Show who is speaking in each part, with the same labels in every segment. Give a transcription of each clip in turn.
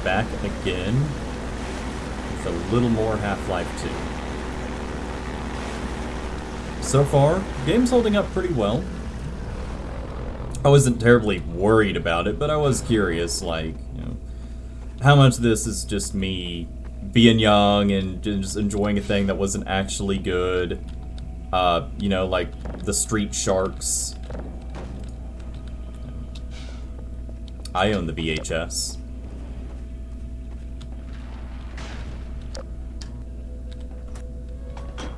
Speaker 1: back again with a little more Half-Life 2. So far, game's holding up pretty well. I wasn't terribly worried about it, but I was curious, like, you know, how much of this is just me being young and just enjoying a thing that wasn't actually good. You know, like the Street Sharks. I own the VHS.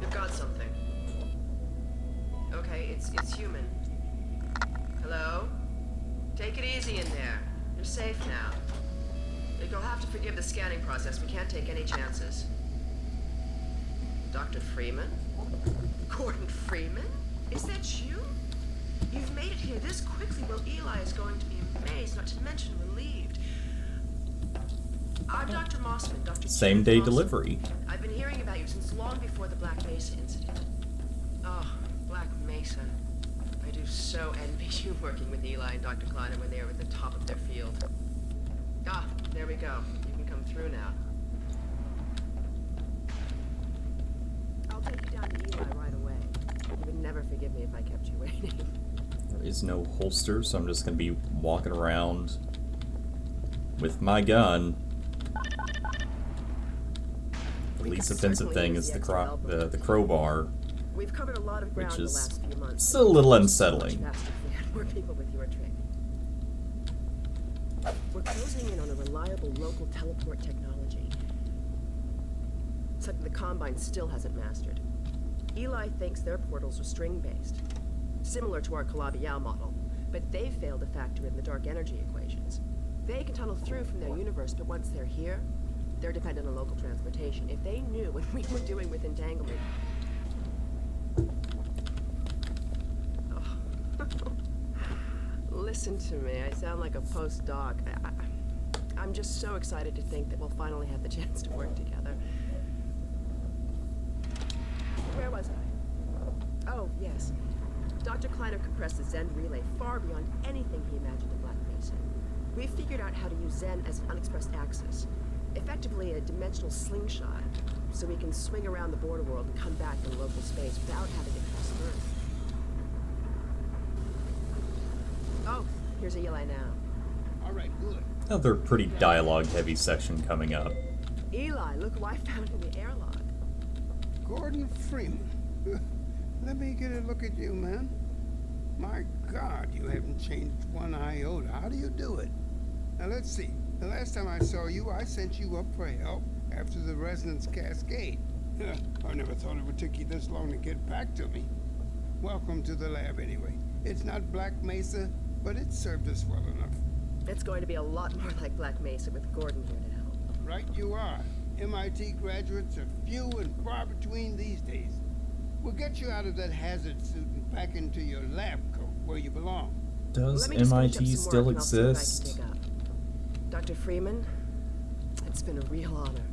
Speaker 2: You've got something. Okay, it's human. Hello? Take it easy in there. You're safe now. You'll have to forgive the scanning process. We can't take any chances. Dr. Freeman? Gordon Freeman? Is that you? You've made it here this quickly. Well, Eli is going to be amazed, not to mention relieved. I'm Dr. Mossman, Dr.
Speaker 1: Same day delivery.
Speaker 2: I've been hearing about you since long before the Black Mesa incident. Oh, Black Mesa. I do so envy you working with Eli and Dr. Kleiner when they were at the top of their field. Ah, there we go. You can come through now. I'll take you down to Eli right away. You would never forgive me if I kept you waiting.
Speaker 1: There is no holster, so I'm just going to be walking around with my gun. The least offensive thing is the crowbar,
Speaker 2: We've covered a lot of ground
Speaker 1: which
Speaker 2: in the
Speaker 1: is
Speaker 2: last few months.
Speaker 1: still a little unsettling.
Speaker 2: Much faster if we had more people with your training. We're closing in on a reliable local teleport technology. Something the Combine still hasn't mastered. Eli thinks their portals are string-based, similar to our Calabi-Yau model, but they've failed to factor in the dark energy equations. They can tunnel through from their universe, but once they're here, they're dependent on local transportation. If they knew what we were doing with entanglement... Oh. Listen to me, I sound like a postdoc. I'm just so excited to think that we'll finally have the chance to work together. Where was I? Oh, yes. Dr. Kleiner compressed the Zen relay far beyond anything he imagined in Black Mesa. We figured out how to use Zen as an unexpressed axis, effectively a dimensional slingshot, so we can swing around the border world and come back in local space without having to cross Earth. Oh, here's Eli now.
Speaker 3: All right, good.
Speaker 1: Another pretty dialogue-heavy section coming up.
Speaker 2: Eli, look who I found in the airlock.
Speaker 3: Gordon Freeman. Let me get a look at you, man. My God, you haven't changed one iota. How do you do it? Now, let's see. The last time I saw you, I sent you up for help after the resonance cascade. I never thought it would take you this long to get back to me. Welcome to the lab, anyway. It's not Black Mesa, but it served us well enough.
Speaker 2: It's going to be a lot more like Black Mesa with Gordon here to help.
Speaker 3: Right you are. MIT graduates are few and far between these days. We'll get you out of that hazard suit and back into your lab coat where you belong.
Speaker 1: Does
Speaker 2: Let me just finish up
Speaker 1: MIT
Speaker 2: some
Speaker 1: still
Speaker 2: work and I'll see what I can
Speaker 1: exist?
Speaker 2: dig up. Dr. Freeman, it's been a real honor.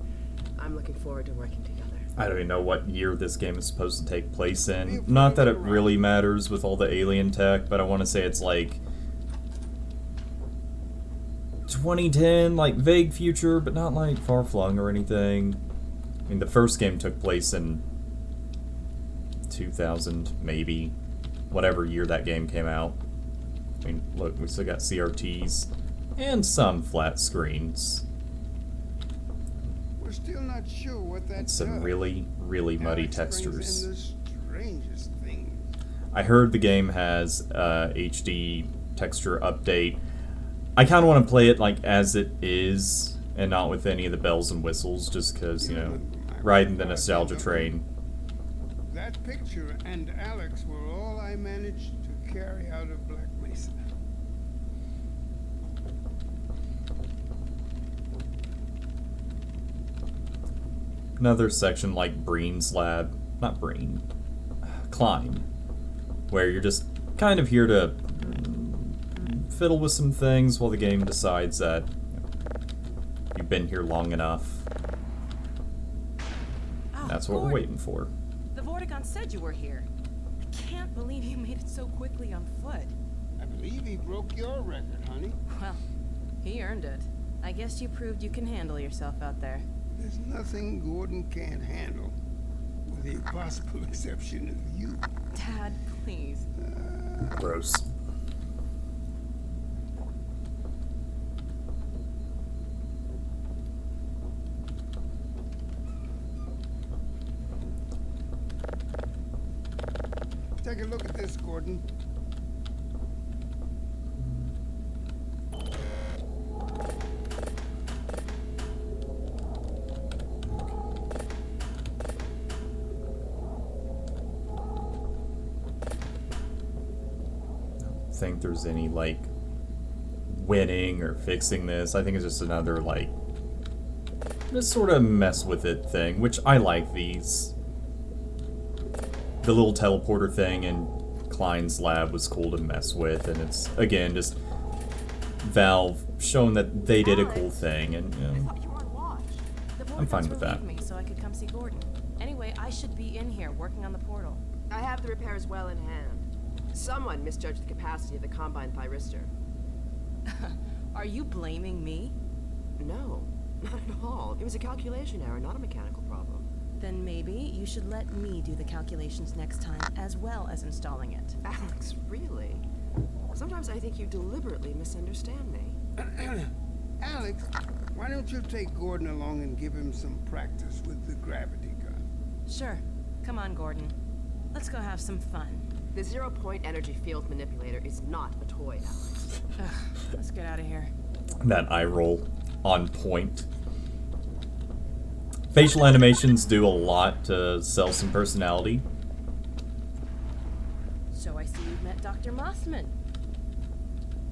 Speaker 2: I'm looking forward to working together.
Speaker 1: I don't even know what year this game is supposed to take place in. Not that it really matters with all the alien tech, but I want to say it's like 2010, like vague future, but not like far-flung or anything. I mean, the first game took place in 2000, maybe. Whatever year that game came out. I mean, look, we still got CRTs and some flat screens.
Speaker 3: We're still not sure what that
Speaker 1: And some
Speaker 3: does.
Speaker 1: really, really muddy
Speaker 3: Alex brings
Speaker 1: textures.
Speaker 3: in the strangest things.
Speaker 1: I heard the game has HD texture update. I kind of want to play it like as it is and not with any of the bells and whistles, just because, you know, riding the nostalgia train.
Speaker 3: That picture and Alex were all I managed to carry out of Black Mesa.
Speaker 1: Another section like Breen's lab, not Breen, Klein, where you're just kind of here to fiddle with some things while the game decides that you've been here long enough.
Speaker 4: Oh,
Speaker 1: That's what we're waiting for.
Speaker 4: The Vorticon said you were here. I can't believe you made it so quickly on foot.
Speaker 3: I believe he broke your record, honey.
Speaker 4: Well, he earned it. I guess you proved you can handle yourself out there.
Speaker 3: There's nothing Gordon can't handle, with the possible exception of you.
Speaker 4: Dad, please.
Speaker 1: Gross.
Speaker 3: Take a look at this, Gordon.
Speaker 1: Think there's any like winning or fixing this. I think it's just another like just sort of mess with it thing, which I like these. The little teleporter thing in Klein's lab was cool to mess with, and it's again just Valve showing that they did a cool thing, and you
Speaker 4: I
Speaker 1: know,
Speaker 4: thought you were on watch. The board
Speaker 1: I'm fine
Speaker 4: notes
Speaker 1: with that.
Speaker 4: relieved me so I could come see Gordon. Anyway, I should be in here working on the portal.
Speaker 2: I have the repairs well in hand. Someone misjudged the capacity of the Combine thyristor.
Speaker 4: Are you blaming me?
Speaker 2: No, not at all. It was a calculation error, not a mechanical problem.
Speaker 4: Then maybe you should let me do the calculations next time, as well as installing it.
Speaker 2: Alex, really? Sometimes I think you deliberately misunderstand me.
Speaker 3: Alex, why don't you take Gordon along and give him some practice with the gravity gun?
Speaker 4: Sure. Come on, Gordon. Let's go have some fun.
Speaker 2: The zero-point energy field manipulator is not a toy, Alex.
Speaker 4: Ugh, let's get out of here.
Speaker 1: that eye roll on point. Facial animations do a lot to sell some personality.
Speaker 4: So I see you've met Dr. Mossman.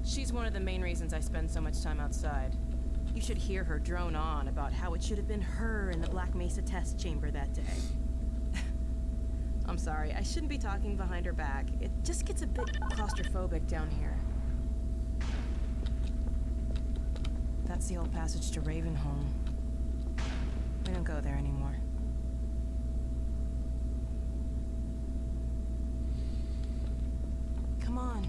Speaker 4: She's one of the main reasons I spend so much time outside. You should hear her drone on about how it should have been her in the Black Mesa test chamber that day. I'm sorry, I shouldn't be talking behind her back. It just gets a bit claustrophobic down here. That's the old passage to Ravenholm. We don't go there anymore. Come on.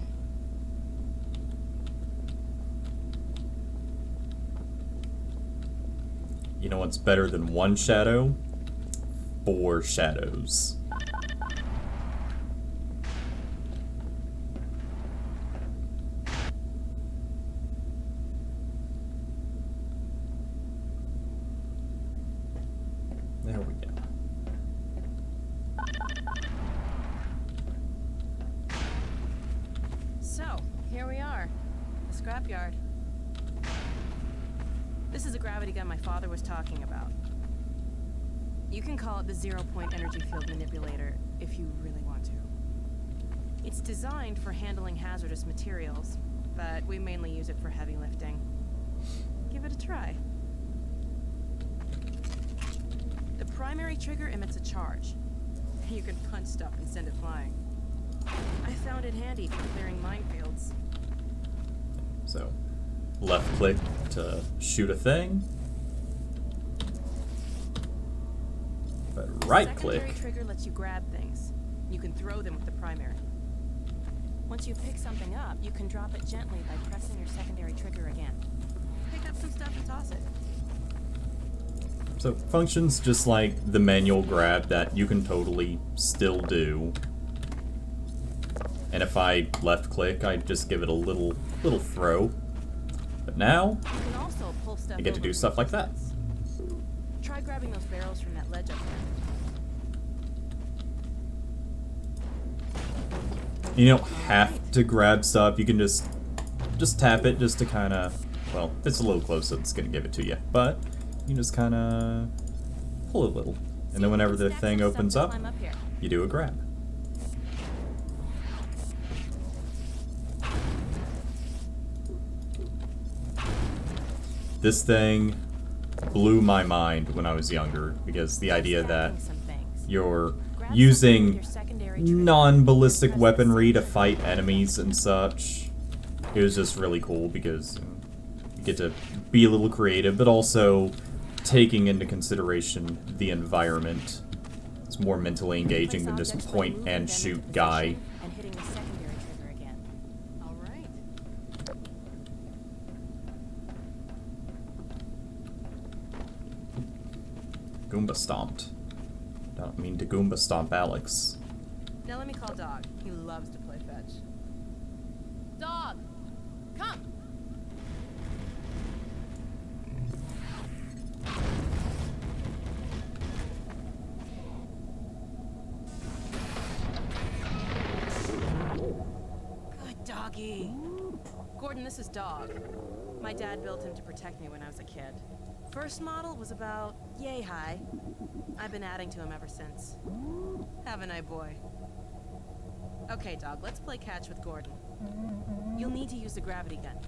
Speaker 1: You know what's better than one shadow? 4 shadows. There we go.
Speaker 4: So, here we are. The scrapyard. This is a gravity gun my father was talking about. You can call it the zero-point energy field manipulator if you really want to. It's designed for handling hazardous materials, but we mainly use it for heavy lifting. Give it a try. The primary trigger emits a charge. You can punch stuff and send it flying. I found it handy for clearing minefields.
Speaker 1: So, left click to shoot a thing. But right click.
Speaker 4: The secondary trigger lets you grab things. You can throw them with the primary. Once you pick something up, you can drop it gently by pressing your secondary trigger again. Pick up some stuff and toss it.
Speaker 1: So functions just like the manual grab that you can totally still do. And if I left click, I just give it a little throw. But now
Speaker 4: You can also pull stuff
Speaker 1: I get to
Speaker 4: over
Speaker 1: do
Speaker 4: from
Speaker 1: stuff
Speaker 4: a
Speaker 1: like that.
Speaker 4: distance. Try grabbing those barrels from that ledge up there.
Speaker 1: You don't have to grab stuff. You can just tap it just to kind of, well, if it's a little close, it's gonna give it to you. But you can just kind of pull a little, and then whenever the thing opens up,
Speaker 4: Here.
Speaker 1: you do a grab. This thing blew my mind when I was younger, because the idea that you're using non-ballistic weaponry to fight enemies and such, it was just really cool because you get to be a little creative, but also taking into consideration the environment. It's more mentally engaging than just point and shoot guy.
Speaker 4: And hitting the secondary trigger again. All right.
Speaker 1: Goomba stomped. Don't mean to Goomba stomp Alex.
Speaker 4: Now let me call Dog. He loves to play fetch. Dog! Come! Good doggy. Gordon, this is Dog. My dad built him to protect me when I was a kid. First model was about yay high. I've been adding to him ever since. Haven't I, boy? Okay, Dog, let's play catch with Gordon. You'll need to use the gravity gun.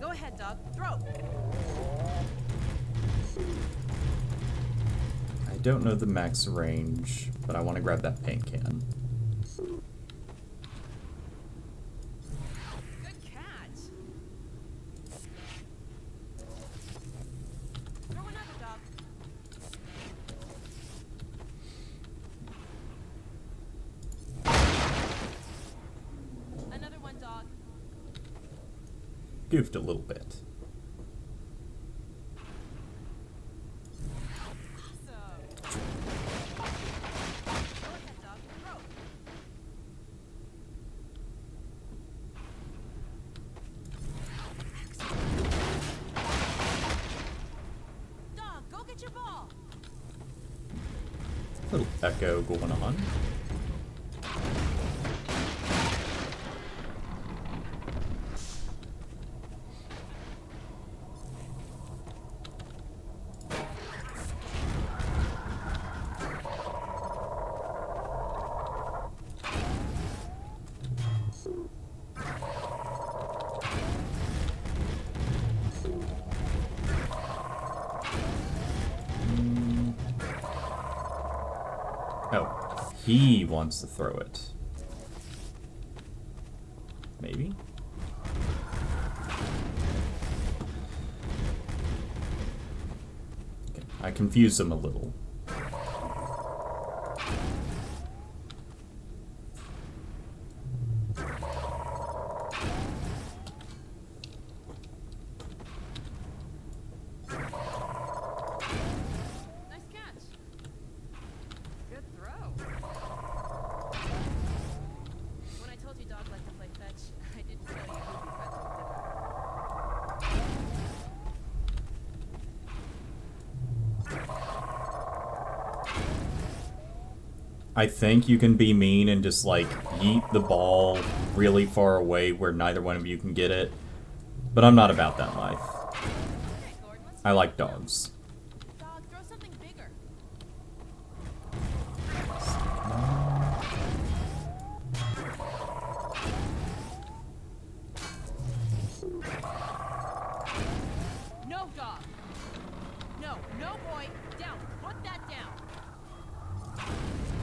Speaker 4: Go ahead, Dog. Throw!
Speaker 1: I don't know the max range, but I want to grab that paint can.
Speaker 4: Good catch! Throw another, Dog. Another one, Dog.
Speaker 1: Goofed a little bit.
Speaker 4: Awesome. Go ahead, Dog. Throw. Dog, go get your ball.
Speaker 1: Little echo going on. Oh, he wants to throw it. Maybe? Okay, I confused him a little.
Speaker 4: Nice catch. Good throw. When I told you Dog liked to play fetch, I didn't show you who we fetched, did
Speaker 1: I think you can be mean and just like yeet the ball really far away where neither one of you can get it. But I'm not about that life.
Speaker 4: Okay, Gordon, let's
Speaker 1: I like dogs.
Speaker 4: Dog, throw something bigger. No, Dog. No, no, boy. Down. Put that down.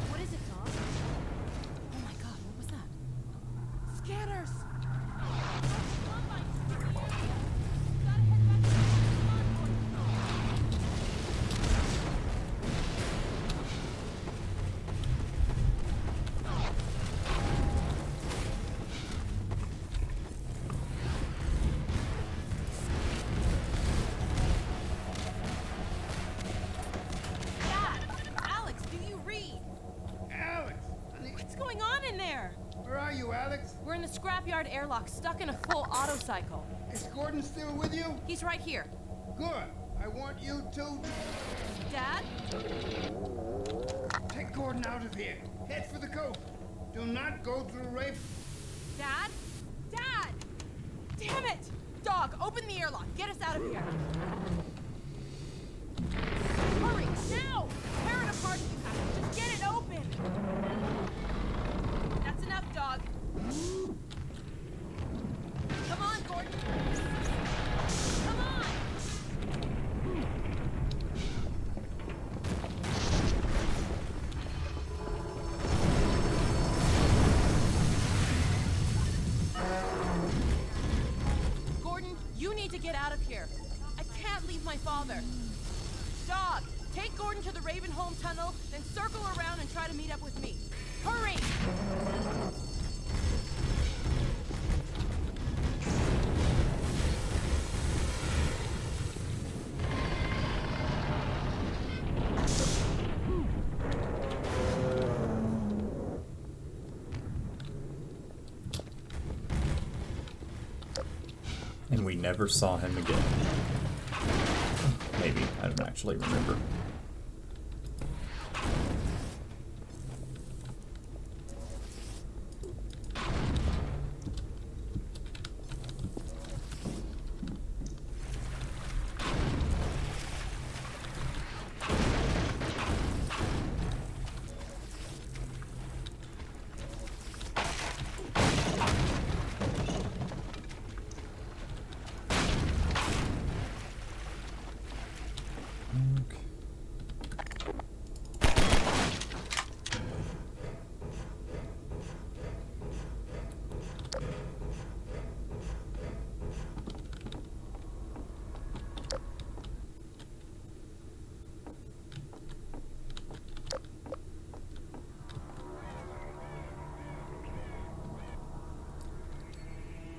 Speaker 4: What is it, Dog? Oh my God, what was that? Scanners! Come on, Mike. Gotta head back to the Come on, Gordon. Dad! Alex, do you read?
Speaker 3: Alex! Honey,
Speaker 4: What's going on in there?
Speaker 3: where are you, Alex?
Speaker 4: We're in the scrapyard airlock, stuck in a full auto cycle.
Speaker 3: Is Gordon still with you?
Speaker 4: He's right here.
Speaker 3: Good. I want you to
Speaker 4: Dad?
Speaker 3: take Gordon out of here. Head for the coast. Do not go through Rafe.
Speaker 4: Dad? Dad! Damn it! Dog, open the airlock. Get us out of here. Hurry, now! Tear it apart if you have to. Just get it open. That's enough, Dog. Come on, Gordon. Come on! Gordon, you need to get out of here. I can't leave my father. Dog, take Gordon to the Ravenholm tunnel, then circle around and try to meet up with me. Hurry!
Speaker 1: we never saw him again. Maybe. I don't actually remember.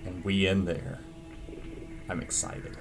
Speaker 1: And we end there. I'm excited.